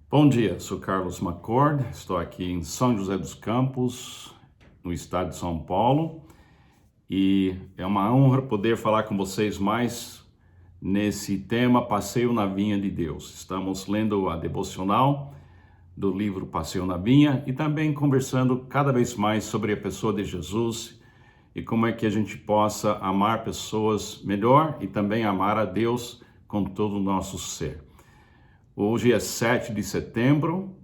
Bom dia, sou Carlos McCord, estou aqui em São José dos Campos, no estado de São Paulo, e é uma honra poder falar com vocês mais nesse tema Passeio na Vinha de Deus. Estamos lendo a devocional do livro Passeio na Vinha e também conversando cada vez mais sobre a pessoa de Jesus e como é que a gente possa amar pessoas melhor e também amar a Deus com todo o nosso ser. Hoje é 7 de setembro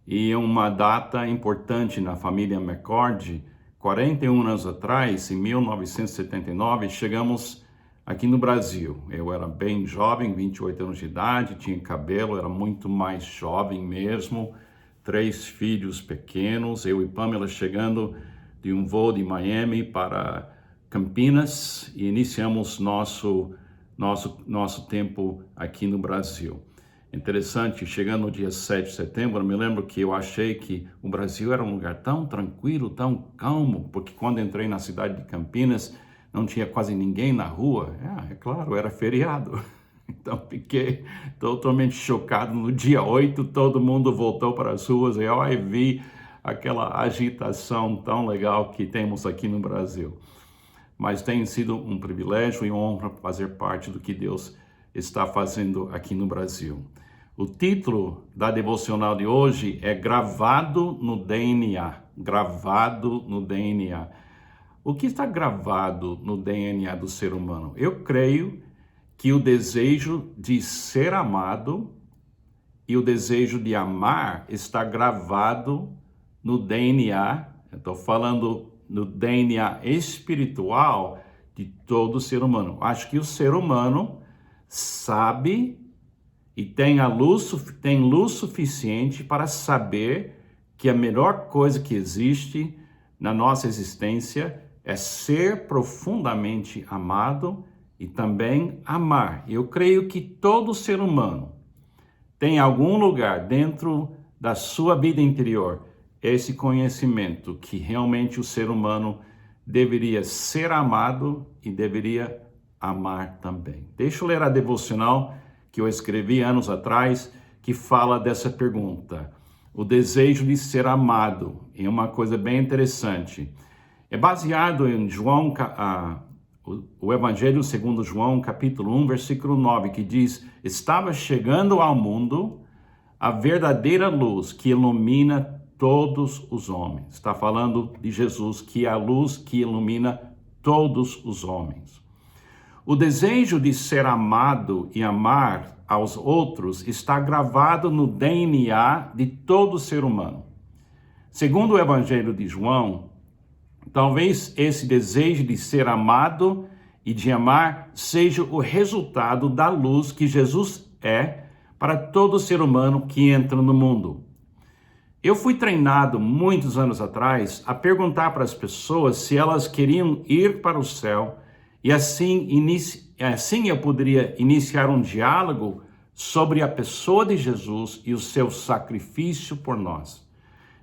e é uma data importante na família McCord. 41 anos atrás, em 1979, chegamos aqui no Brasil. Eu era bem jovem, 28 anos de idade, tinha cabelo, era muito mais jovem mesmo, 3 filhos pequenos, eu e Pamela chegando de um voo de Miami para Campinas e iniciamos nosso tempo aqui no Brasil. Interessante, chegando no dia 7 de setembro, eu me lembro que eu achei que o Brasil era um lugar tão tranquilo, tão calmo, porque quando entrei na cidade de Campinas, não tinha quase ninguém na rua. É claro, era feriado. Então fiquei totalmente chocado. No dia 8, todo mundo voltou para as ruas e eu vi aquela agitação tão legal que temos aqui no Brasil. Mas tem sido um privilégio e honra fazer parte do que Deus está fazendo aqui no Brasil. O título da devocional de hoje é Gravado no DNA. Gravado no DNA. O que está gravado no DNA do ser humano? Eu creio que o desejo de ser amado e o desejo de amar está gravado no DNA. Eu estou falando no DNA espiritual de todo ser humano. Acho que o ser humano sabe e tem luz suficiente para saber que a melhor coisa que existe na nossa existência é ser profundamente amado e também amar. Eu creio que todo ser humano tem algum lugar dentro da sua vida interior esse conhecimento que realmente o ser humano deveria ser amado e deveria amar também. Deixa eu ler a devocional que eu escrevi anos atrás, que fala dessa pergunta. O desejo de ser amado é uma coisa bem interessante. É baseado em o Evangelho segundo João, capítulo 1, versículo 9, que diz: estava chegando ao mundo a verdadeira luz que ilumina todos os homens. Está falando de Jesus, que é a luz que ilumina todos os homens. O desejo de ser amado e amar aos outros está gravado no DNA de todo ser humano. Segundo o Evangelho de João, talvez esse desejo de ser amado e de amar seja o resultado da luz que Jesus é para todo ser humano que entra no mundo. Eu fui treinado muitos anos atrás a perguntar para as pessoas se elas queriam ir para o céu e assim eu poderia iniciar um diálogo sobre a pessoa de Jesus e o seu sacrifício por nós.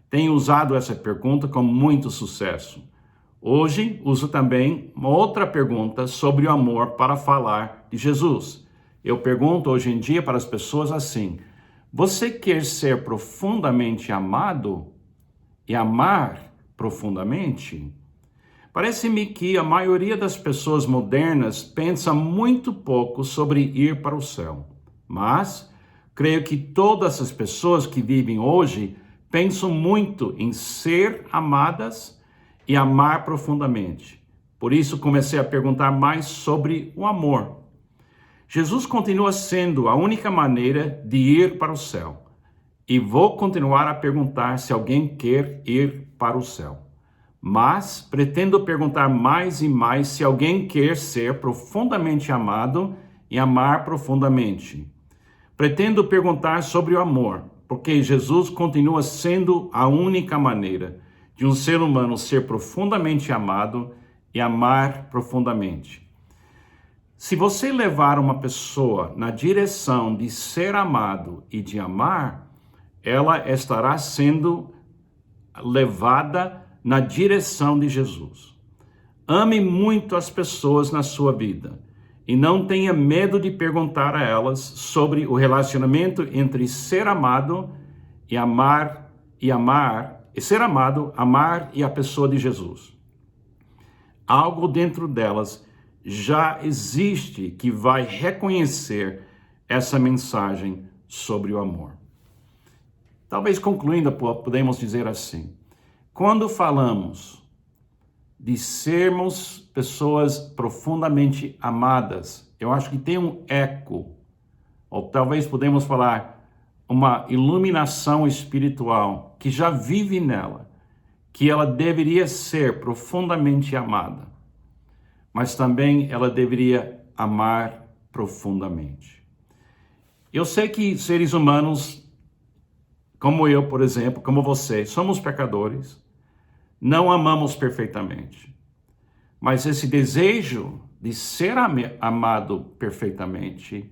Tenho usado essa pergunta com muito sucesso. Hoje, uso também uma outra pergunta sobre o amor para falar de Jesus. Eu pergunto hoje em dia para as pessoas assim: você quer ser profundamente amado e amar profundamente? Parece-me que a maioria das pessoas modernas pensa muito pouco sobre ir para o céu. Mas creio que todas as pessoas que vivem hoje pensam muito em ser amadas e amar profundamente. Por isso comecei a perguntar mais sobre o amor. Jesus continua sendo a única maneira de ir para o céu. E vou continuar a perguntar se alguém quer ir para o céu. Mas pretendo perguntar mais e mais se alguém quer ser profundamente amado e amar profundamente. Pretendo perguntar sobre o amor, porque Jesus continua sendo a única maneira de um ser humano ser profundamente amado e amar profundamente. Se você levar uma pessoa na direção de ser amado e de amar, ela estará sendo levada na direção de Jesus. Ame muito as pessoas na sua vida e não tenha medo de perguntar a elas sobre o relacionamento entre ser amado e ser amado, amar e a pessoa de Jesus. Algo dentro delas já existe que vai reconhecer essa mensagem sobre o amor. Talvez concluindo, podemos dizer assim: quando falamos de sermos pessoas profundamente amadas, eu acho que tem um eco, ou talvez podemos falar uma iluminação espiritual que já vive nela, que ela deveria ser profundamente amada, mas também ela deveria amar profundamente. Eu sei que seres humanos, como eu, por exemplo, como você, somos pecadores, não amamos perfeitamente. Mas esse desejo de ser amado perfeitamente,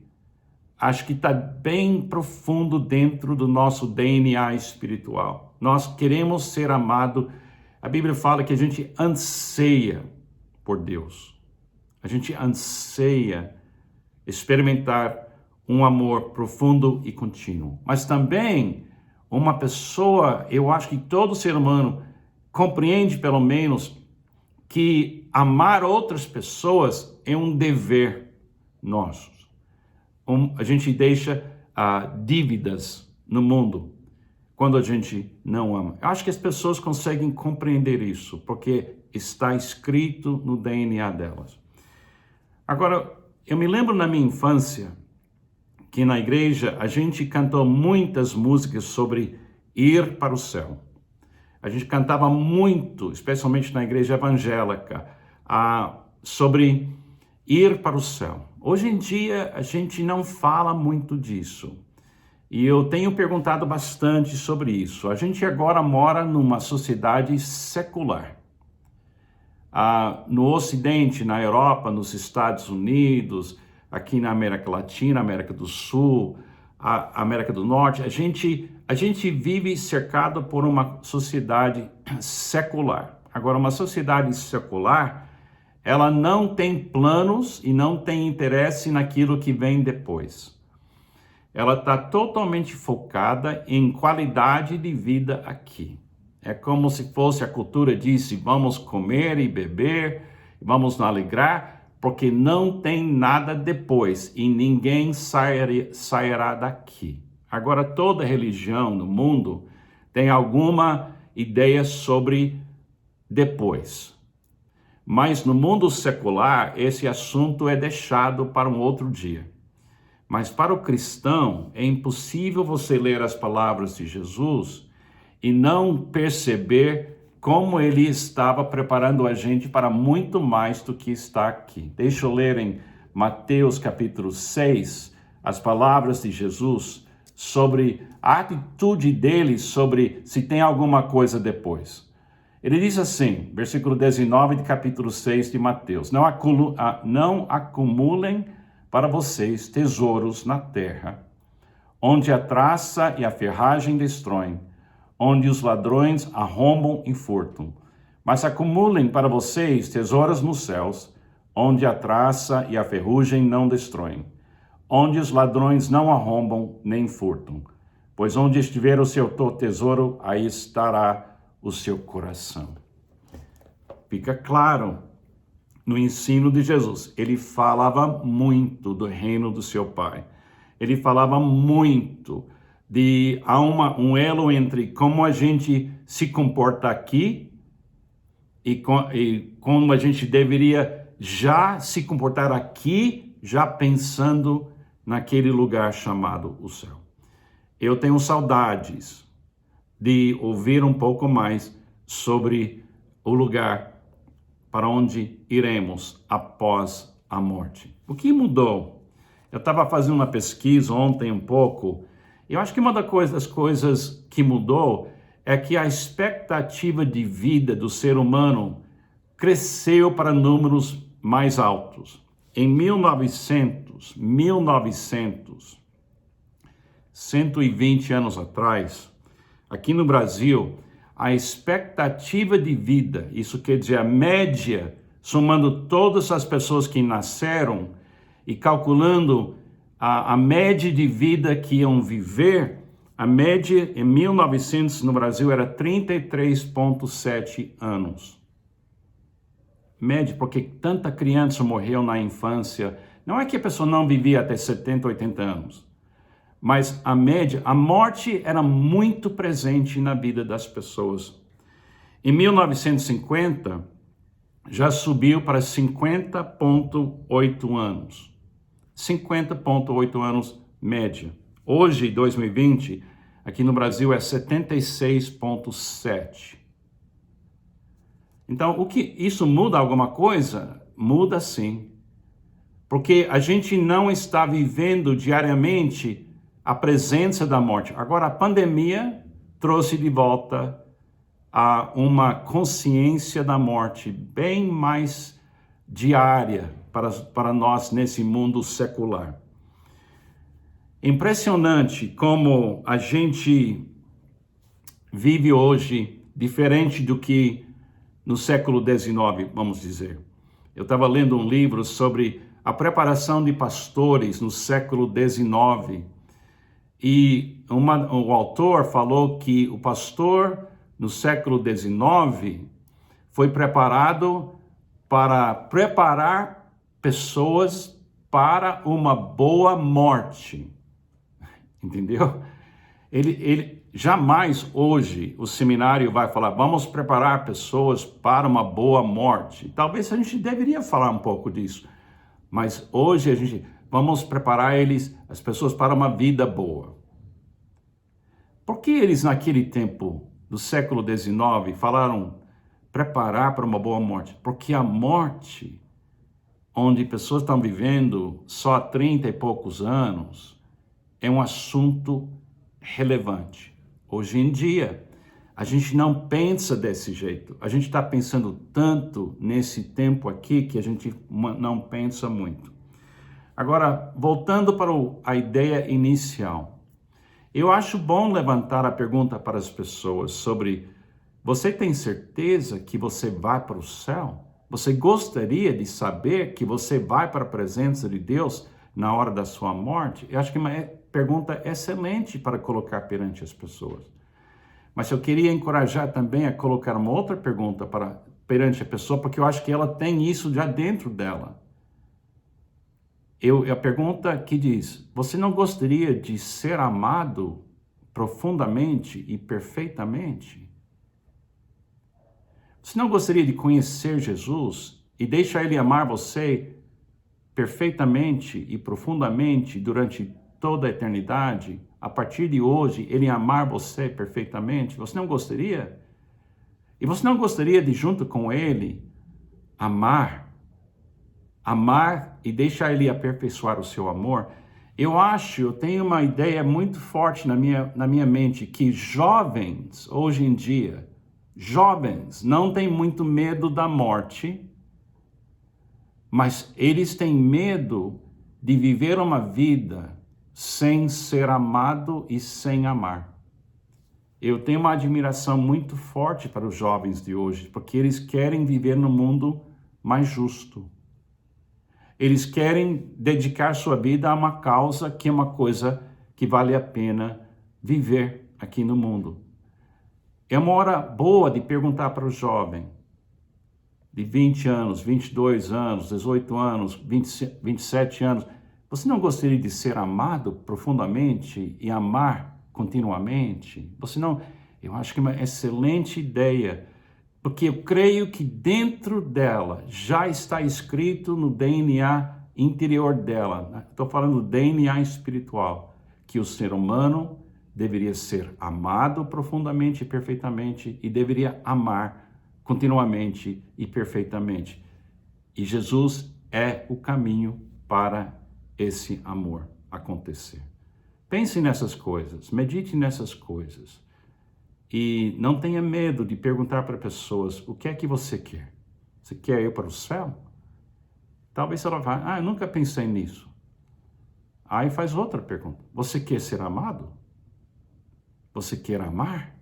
acho que está bem profundo dentro do nosso DNA espiritual. Nós queremos ser amados. A Bíblia fala que a gente anseia por Deus. A gente anseia experimentar um amor profundo e contínuo. Mas também uma pessoa, eu acho que todo ser humano compreende pelo menos que amar outras pessoas é um dever nosso. A gente deixa dívidas no mundo quando a gente não ama. Eu acho que as pessoas conseguem compreender isso, porque está escrito no DNA delas. Agora, eu me lembro na minha infância que na igreja a gente cantou muitas músicas sobre ir para o céu. A gente cantava muito, especialmente na igreja evangélica, sobre ir para o céu. Hoje em dia a gente não fala muito disso. E eu tenho perguntado bastante sobre isso. A gente agora mora numa sociedade secular. No Ocidente, na Europa, nos Estados Unidos, aqui na América Latina, América do Sul, América do Norte, a gente vive cercado por uma sociedade secular. Agora, uma sociedade secular, ela não tem planos e não tem interesse naquilo que vem depois. Ela está totalmente focada em qualidade de vida aqui. É como se fosse a cultura disse, vamos comer e beber, vamos nos alegrar, porque não tem nada depois e ninguém sairá daqui. Agora, toda religião no mundo tem alguma ideia sobre depois. Mas no mundo secular, esse assunto é deixado para um outro dia. Mas para o cristão, é impossível você ler as palavras de Jesus e não perceber como ele estava preparando a gente para muito mais do que está aqui. Deixa eu ler em Mateus capítulo 6, as palavras de Jesus sobre a atitude dele, sobre se tem alguma coisa depois. Ele diz assim, versículo 19 de capítulo 6 de Mateus, não acumulem para vocês tesouros na terra, onde a traça e a ferragem destroem, onde os ladrões arrombam e furtam. Mas acumulem para vocês tesouros nos céus, onde a traça e a ferrugem não destroem, onde os ladrões não arrombam nem furtam. Pois onde estiver o seu tesouro, aí estará o seu coração. Fica claro no ensino de Jesus. Ele falava muito do reino do seu Pai. Ele falava muito há um elo entre como a gente se comporta aqui e como a gente deveria já se comportar aqui, já pensando naquele lugar chamado o céu. Eu tenho saudades de ouvir um pouco mais sobre o lugar para onde iremos após a morte. O que mudou? Eu estava fazendo uma pesquisa ontem um pouco. Eu acho que uma das coisas que mudou é que a expectativa de vida do ser humano cresceu para números mais altos. Em 120 anos atrás, aqui no Brasil, a expectativa de vida, isso quer dizer a média, somando todas as pessoas que nasceram e calculando a média de vida que iam viver, A média em 1900 no Brasil era 33,7 anos. Média, porque tanta criança morreu na infância. Não é que a pessoa não vivia até 70, 80 anos. Mas a média, a morte era muito presente na vida das pessoas. Em 1950, já subiu para 50,8 anos. 50,8 anos média. Hoje, 2020, aqui no Brasil é 76,7. Então, o que isso muda alguma coisa? Muda sim. Porque a gente não está vivendo diariamente a presença da morte. Agora, a pandemia trouxe de volta a uma consciência da morte bem mais diária para nós nesse mundo secular. Impressionante como a gente vive hoje diferente do que no século XIX, vamos dizer. Eu estava lendo um livro sobre a preparação de pastores no século XIX e o autor falou que o pastor no século XIX foi preparado para preparar pessoas para uma boa morte. Entendeu? Ele jamais hoje o seminário vai falar, vamos preparar pessoas para uma boa morte. Talvez a gente deveria falar um pouco disso, mas hoje vamos preparar as pessoas para uma vida boa. Por que eles naquele tempo do século XIX falaram preparar para uma boa morte? Porque a morte, onde pessoas estão vivendo só há 30 e poucos anos, é um assunto relevante. Hoje em dia, a gente não pensa desse jeito. A gente está pensando tanto nesse tempo aqui que a gente não pensa muito. Agora, voltando para a ideia inicial. Eu acho bom levantar a pergunta para as pessoas sobre: você tem certeza que você vai para o céu? Você gostaria de saber que você vai para a presença de Deus na hora da sua morte? Eu acho que é uma pergunta excelente para colocar perante as pessoas. Mas eu queria encorajar também a colocar uma outra pergunta perante a pessoa, porque eu acho que ela tem isso já dentro dela. A pergunta que diz: você não gostaria de ser amado profundamente e perfeitamente? Você não gostaria de conhecer Jesus e deixar Ele amar você perfeitamente e profundamente durante toda a eternidade? A partir de hoje, Ele amar você perfeitamente? Você não gostaria? E você não gostaria de, junto com Ele, amar e deixar Ele aperfeiçoar o seu amor? Eu tenho uma ideia muito forte na minha mente que jovens, hoje em dia, jovens não têm muito medo da morte, mas eles têm medo de viver uma vida sem ser amado e sem amar. Eu tenho uma admiração muito forte para os jovens de hoje, porque eles querem viver num mundo mais justo. Eles querem dedicar sua vida a uma causa que é uma coisa que vale a pena viver aqui no mundo. É uma hora boa de perguntar para o jovem de 20 anos, 22 anos, 18 anos, 27 anos: você não gostaria de ser amado profundamente e amar continuamente? Eu acho que é uma excelente ideia, porque eu creio que dentro dela já está escrito no DNA interior dela, estou falando do DNA espiritual, que o ser humano deveria ser amado profundamente e perfeitamente e deveria amar continuamente e perfeitamente. E Jesus é o caminho para esse amor acontecer. Pense nessas coisas, medite nessas coisas. E não tenha medo de perguntar para pessoas: o que é que você quer? Você quer ir para o céu? Talvez ela vá: eu nunca pensei nisso. Aí faz outra pergunta: você quer ser amado? Você quer amar?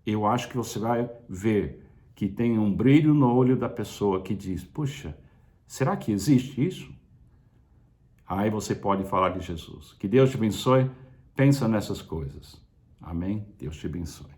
Eu acho que você vai ver que tem um brilho no olho da pessoa que diz: puxa, será que existe isso? Aí você pode falar de Jesus. Que Deus te abençoe. Pensa nessas coisas. Amém? Deus te abençoe.